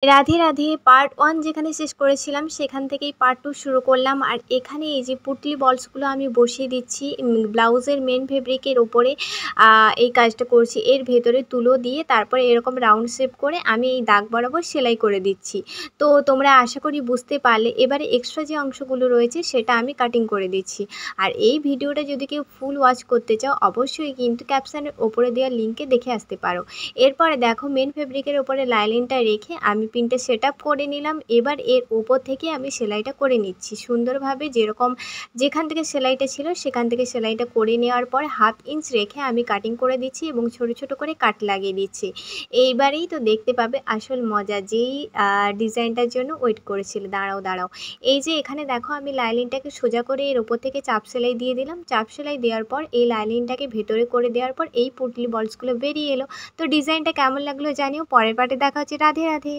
Radhe Radhe. Part 1 যেখানে শেষ করেছিলাম সেখান থেকেই পার্ট 2 শুরু করলাম। আর এখানে এই যে পুঁটলি বলসগুলো আমি বসিয়ে দিচ্ছি ব্লাউজের মেন ফেব্রিকের ওপরে। এই কাজটা করছি, এর ভেতরে তুলো দিয়ে তারপরে এরকম রাউন্ড শেপ করে আমি এই দাগ বরাবর সেলাই করে দিচ্ছি। তো তোমরা আশা করি বুঝতে পারলে। এবারে এক্সট্রা যে অংশগুলো রয়েছে সেটা আমি কাটিং করে দিচ্ছি। আর এই ভিডিওটা যদি কেউ ফুল ওয়াচ করতে চাও অবশ্যই কিন্তু ক্যাপশনের ওপরে দেওয়া লিঙ্কে দেখে আসতে পারো। এরপরে দেখো মেন ফেব্রিকের ওপরে লাইনিংটা রেখে আমি পিনটা সেট আপ করে নিলাম। এবার এর উপর থেকে আমি সেলাইটা করে নিচ্ছি সুন্দরভাবে, যেখান থেকে সেলাইটা ছিল সেখান থেকে সেলাইটা করে নেওয়ার পর 1/2 ইঞ্চ রেখে আমি কাটিং করে দিচ্ছি এবং ছোট ছোট করে কাট লাগিয়ে দিচ্ছি। এইবারেই তো দেখতে পাবে আসল মজা। যেই ডিজাইনটার জন্য ওয়েট করেছিল, দাঁড়াও। এই যে এখানে দেখো আমি লাইনিংটাকে সোজা করে এর ওপর থেকে চাপ সেলাই দিয়ে দিলাম। চাপ সেলাই দেওয়ার পর এই লাইনিংটাকে ভেতরে করে দেওয়ার পর এই পুঁটলি বলসগুলো বেরিয়ে এলো। তো ডিজাইনটা কেমন লাগলো জানিও। পরের পার্টে দেখা হচ্ছে। রাধে রাধে।